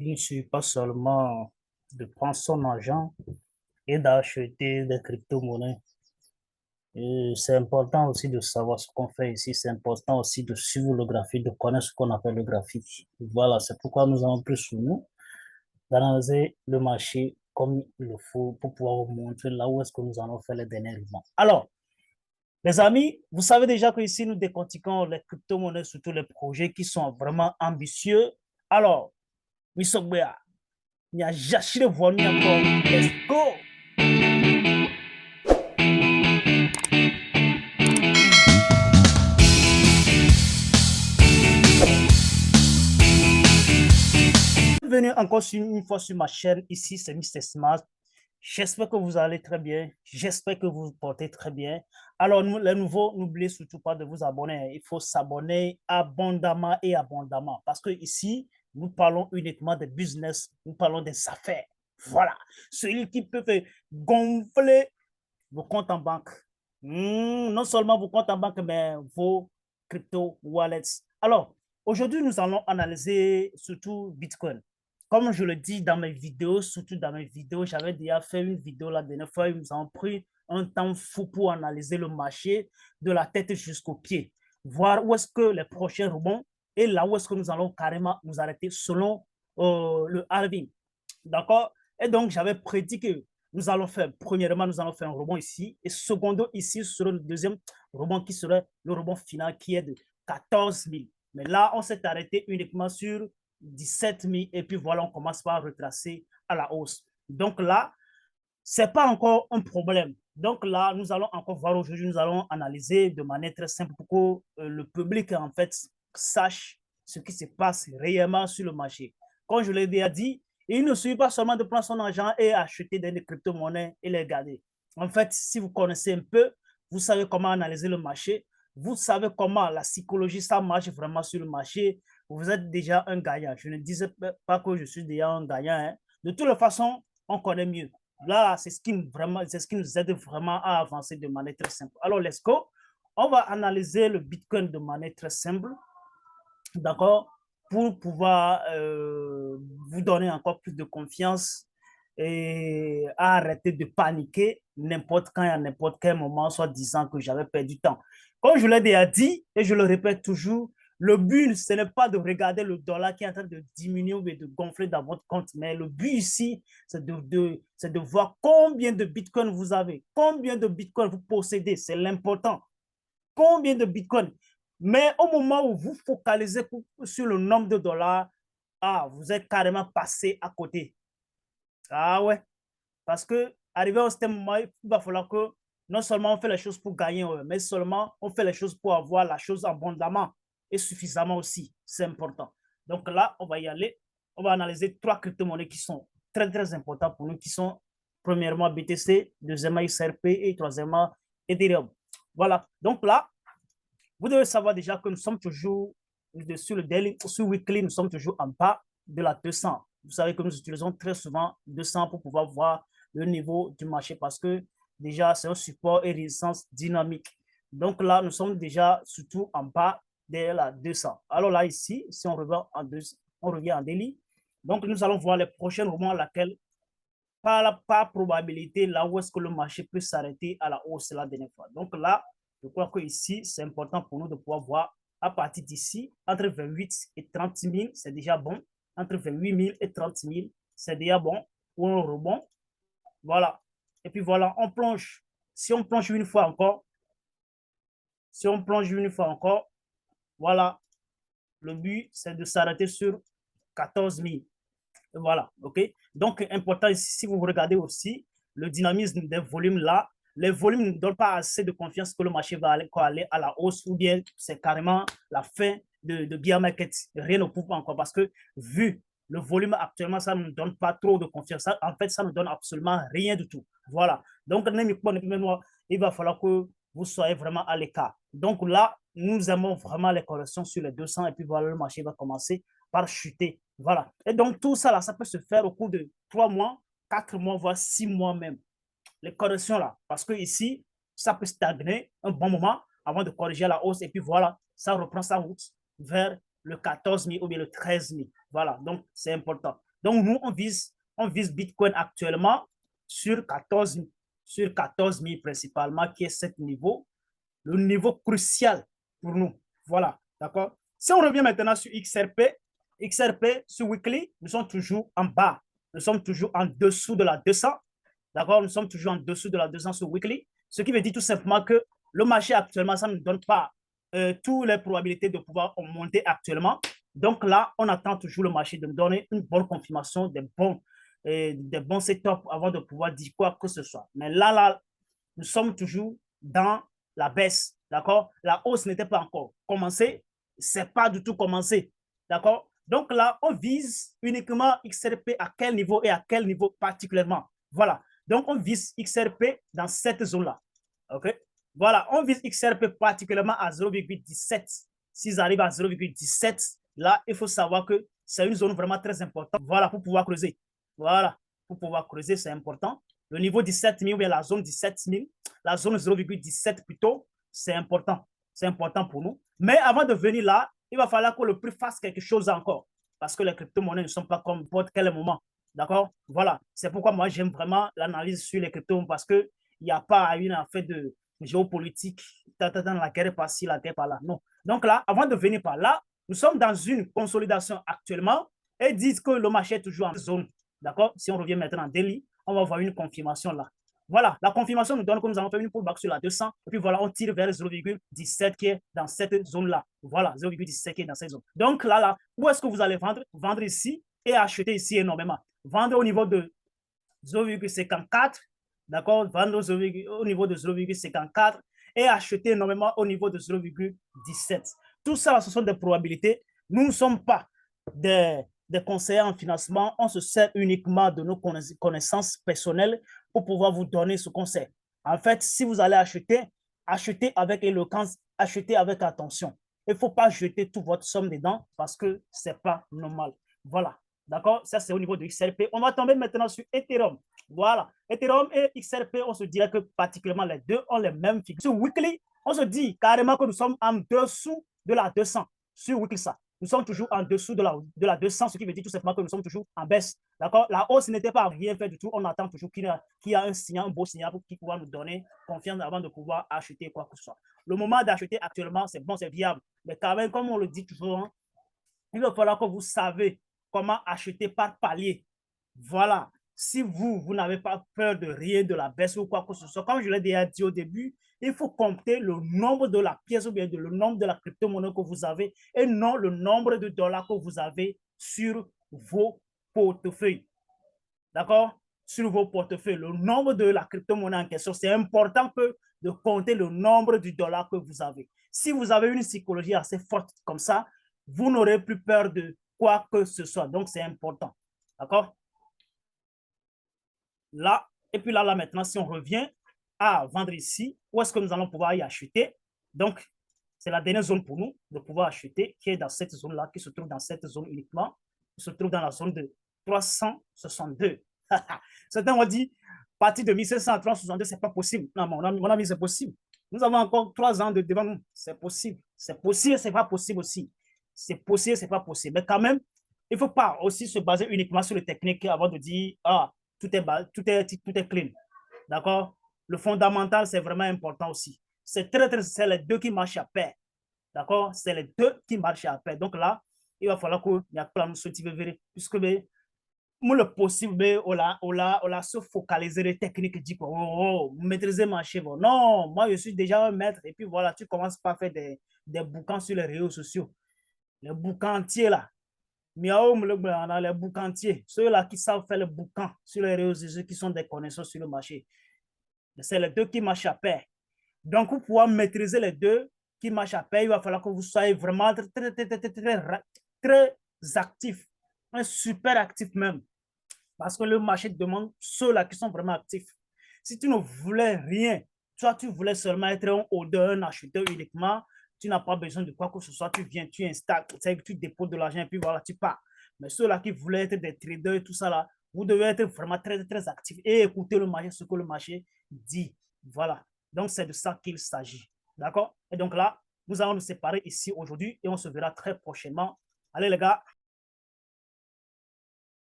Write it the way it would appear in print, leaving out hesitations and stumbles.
Il ne suffit pas seulement de prendre son argent et d'acheter des crypto-monnaies. C'est important aussi de savoir ce qu'on fait ici. C'est important aussi de suivre le graphique, de connaître ce qu'on appelle le graphique. Voilà, c'est pourquoi nous avons pris sur nous d'analyser le marché comme il le faut pour pouvoir vous montrer là où est-ce que nous allons faire les derniers mouvements. Alors, les amis, vous savez déjà que ici nous décortiquons les crypto-monnaies, surtout les projets qui sont vraiment ambitieux. Alors, Misobea, il y a Jachire Vomi encore. Let's go! Bienvenue encore une fois sur ma chaîne. Ici, c'est Mr. Smart. J'espère que vous allez très bien. J'espère que vous vous portez très bien. Alors, les nouveaux, n'oubliez surtout pas de vous abonner. Il faut s'abonner abondamment et abondamment parce que ici, nous parlons uniquement de business. Nous parlons des affaires. Voilà. Celui qui peut faire gonfler vos comptes en banque. Non seulement vos comptes en banque, mais vos crypto wallets. Alors, aujourd'hui, nous allons analyser surtout Bitcoin. Comme je le dis dans mes vidéos, surtout dans mes vidéos, j'avais déjà fait une vidéo la dernière fois, nous avons pris un temps fou pour analyser le marché de la tête jusqu'au pied, voir où est-ce que les prochains rebonds et là où est-ce que nous allons carrément nous arrêter selon le halving. D'accord? Et donc, j'avais prédit que nous allons faire, premièrement, nous allons faire un rebond ici, et secondo, ici sera le deuxième rebond qui serait le rebond final qui est de 14 000. Mais là, on s'est arrêté uniquement sur 17 000, et puis voilà, on commence par retracer à la hausse. Donc là, ce n'est pas encore un problème. Donc là, nous allons encore voir aujourd'hui, nous allons analyser de manière très simple pour que le public, en fait, sache ce qui se passe réellement sur le marché. Comme je l'ai déjà dit, il ne suffit pas seulement de prendre son argent et acheter des crypto-monnaies et les garder. En fait, si vous connaissez un peu, vous savez comment analyser le marché, vous savez comment la psychologie, ça marche vraiment sur le marché, vous êtes déjà un gagnant. Je ne disais pas que je suis déjà un gagnant. Hein. De toute façon, on connaît mieux. Là, c'est ce qui nous aide vraiment à avancer de manière très simple. Alors, let's go. On va analyser le Bitcoin de manière très simple, d'accord, pour pouvoir vous donner encore plus de confiance et arrêter de paniquer n'importe quand et à n'importe quel moment, soit disant que j'avais perdu du temps. Comme je l'ai déjà dit, et je le répète toujours, le but, ce n'est pas de regarder le dollar qui est en train de diminuer ou de gonfler dans votre compte, mais le but ici, c'est de voir combien de bitcoin vous avez, combien de bitcoin vous possédez, c'est l'important. Combien de bitcoin. Mais au moment où vous focalisez sur le nombre de dollars, ah, vous êtes carrément passé à côté. Ah ouais, parce que arrivé à ce moment, il va falloir que non seulement on fait les choses pour gagner, mais seulement on fait les choses pour avoir la chose abondamment et suffisamment aussi. C'est important. Donc là, on va y aller. On va analyser trois crypto-monnaies qui sont très, très importantes pour nous, qui sont premièrement BTC, deuxièmement XRP et troisièmement Ethereum. Voilà. Donc là, vous devez savoir déjà que nous sommes toujours sur le daily, sur weekly, nous sommes toujours en bas de la 200. Vous savez que nous utilisons très souvent 200 pour pouvoir voir le niveau du marché parce que déjà, c'est un support et résistance dynamique. Donc là, nous sommes déjà surtout en bas de la 200. Alors là, ici, si on revient on revient en daily, donc nous allons voir les prochains moments à laquelle, par probabilité, là où est-ce que le marché peut s'arrêter à la hausse la dernière fois. Donc là, je crois que ici, c'est important pour nous de pouvoir voir à partir d'ici, entre 28 et 30 000, c'est déjà bon. Entre 28 000 et 30 000, c'est déjà bon pour un rebond. Voilà. Et puis voilà, on plonge. Si on plonge une fois encore, si on plonge une fois encore, voilà, le but, c'est de s'arrêter sur 14 000. Voilà, ok. Donc, important, si vous regardez aussi le dynamisme des volumes là, les volumes ne donnent pas assez de confiance que le marché va aller à la hausse ou bien c'est carrément la fin de bear market. Rien ne prouve encore parce que vu le volume actuellement, ça ne nous donne pas trop de confiance. Ça, en fait, ça ne donne absolument rien du tout. Voilà. Donc, il va falloir que vous soyez vraiment à l'écart. Donc là, nous aimons vraiment les corrections sur les 200 et puis voilà, le marché va commencer par chuter. Voilà. Et donc, tout ça, là, ça peut se faire au cours de 3 mois, 4 mois, voire 6 mois même. Les corrections, là. Parce que ici, ça peut stagner un bon moment avant de corriger la hausse. Et puis voilà, ça reprend sa route vers le 14 000 ou bien le 13 000. Voilà. Donc, c'est important. Donc, nous, on vise Bitcoin actuellement sur 14 000 principalement, qui est cet niveau, le niveau crucial pour nous. Voilà, d'accord? Si on revient maintenant sur XRP sur Weekly, nous sommes toujours en bas. Nous sommes toujours en dessous de la 200. D'accord? Nous sommes toujours en dessous de la 200 sur Weekly. Ce qui veut dire tout simplement que le marché actuellement, ça ne nous donne pas toutes les probabilités de pouvoir monter actuellement. Donc là, on attend toujours le marché de nous donner une bonne confirmation, des bons setups avant de pouvoir dire quoi que ce soit. Mais là, nous sommes toujours dans la baisse. D'accord? La hausse n'était pas encore commencée. C'est pas du tout commencé. D'accord? Donc là, on vise uniquement XRP à quel niveau et à quel niveau particulièrement. Voilà. Donc, on vise XRP dans cette zone-là. OK? Voilà, on vise XRP particulièrement à 0,17. S'ils arrivent à 0,17, là, il faut savoir que c'est une zone vraiment très importante. Voilà, pour pouvoir creuser. Voilà, pour pouvoir creuser, c'est important. Le niveau 17 000 ou bien la zone 17 000, la zone 0,17 plutôt, c'est important. C'est important pour nous. Mais avant de venir là, il va falloir que le prix fasse quelque chose encore. Parce que les crypto-monnaies ne sont pas comme n'importe quel moment. D'accord? Voilà. C'est pourquoi moi, j'aime vraiment l'analyse sur les cryptos parce qu'il n'y a pas une affaire de géopolitique dans la guerre par-ci, la guerre par-là. Non. Donc là, avant de venir par là, nous sommes dans une consolidation actuellement et disent que le marché est toujours en zone. D'accord? Si on revient maintenant en daily, on va voir une confirmation là. Voilà, la confirmation nous donne que nous allons faire une pullback sur la 200 et puis voilà, on tire vers 0,17 qui est dans cette zone-là. Voilà, 0,17 qui est dans cette zone. Donc là, où est-ce que vous allez vendre? Vendre ici et acheter ici énormément. Vendre au niveau de 0,54, d'accord? Vendre au niveau de 0,54 et acheter énormément au niveau de 0,17. Tout ça, ce sont des probabilités. Nous ne sommes pas des conseillers en financement. On se sert uniquement de nos connaissances personnelles pour pouvoir vous donner ce conseil. En fait, si vous allez acheter, achetez avec éloquence, achetez avec attention. Il ne faut pas jeter toute votre somme dedans parce que ce n'est pas normal. Voilà. D'accord? Ça, c'est au niveau de XRP. On va tomber maintenant sur Ethereum. Voilà. Ethereum et XRP, on se dirait que particulièrement les deux ont les mêmes figures. Sur Weekly, on se dit carrément que nous sommes en dessous de la 200. Sur Weekly, ça. Nous sommes toujours en dessous de la 200, ce qui veut dire tout simplement que nous sommes toujours en baisse. D'accord? La hausse n'était pas rien fait du tout. On attend toujours qu'il y a un signal, un beau signal pour qu'il puisse nous donner confiance avant de pouvoir acheter quoi que ce soit. Le moment d'acheter actuellement, c'est bon, c'est viable. Mais quand même, comme on le dit toujours, hein, il va falloir que vous savez comment acheter par palier. Voilà. Si vous n'avez pas peur de rien, de la baisse ou quoi que ce soit, comme je l'ai déjà dit au début, il faut compter le nombre de la pièce ou bien le nombre de la crypto-monnaie que vous avez et non le nombre de dollars que vous avez sur vos portefeuilles. D'accord? Sur vos portefeuilles, le nombre de la crypto-monnaie en question, c'est important que de compter le nombre du dollar que vous avez. Si vous avez une psychologie assez forte comme ça, vous n'aurez plus peur de quoi que ce soit. Donc, c'est important. D'accord? Là, et puis là, maintenant, si on revient à vendre ici, où est-ce que nous allons pouvoir y acheter? Donc, c'est la dernière zone pour nous de pouvoir acheter, qui est dans cette zone-là, qui se trouve dans cette zone uniquement, qui se trouve dans la zone de 362. Certains ont dit, à partir de 1700 à 362, ce n'est pas possible. Non, mon ami, c'est possible. Nous avons encore 3 ans devant nous. C'est possible. C'est possible, c'est pas possible aussi. C'est possible, c'est pas possible. Mais quand même, il ne faut pas aussi se baser uniquement sur les techniques avant de dire, ah, tout est clean. D'accord? Le fondamental, c'est vraiment important aussi. C'est les deux qui marchent à pair. D'accord? C'est les deux qui marchent à pair. Donc là, il va falloir qu'il y ait plan de puisque le possible, on a se focaliser les techniques, dit maîtriser marché. Bon. Non, moi, je suis déjà un maître. Et puis voilà, tu commences pas à faire des bouquins sur les réseaux sociaux. Les bouquins entiers là. Miaou, on a les bouquins entiers. Ceux-là qui savent faire les bouquins sur les réseaux sociaux, qui sont des connaissances sur le marché. C'est les deux qui marchent à pair. Donc, pour pouvoir maîtriser les deux qui marchent à pair, il va falloir que vous soyez vraiment très actif. Un super actif même. Parce que le marché demande ceux-là qui sont vraiment actifs. Si tu ne voulais rien, toi, tu voulais seulement être un odeur, un acheteur uniquement, tu n'as pas besoin de quoi que ce soit, tu viens, tu installes, tu déposes de l'argent et puis voilà, tu pars. Mais ceux-là qui voulaient être des traders et tout ça là, vous devez être vraiment très actifs et écouter le marché, ce que le marché dit. Voilà. Donc, c'est de ça qu'il s'agit. D'accord? Et donc là, nous allons nous séparer ici aujourd'hui et on se verra très prochainement. Allez les gars.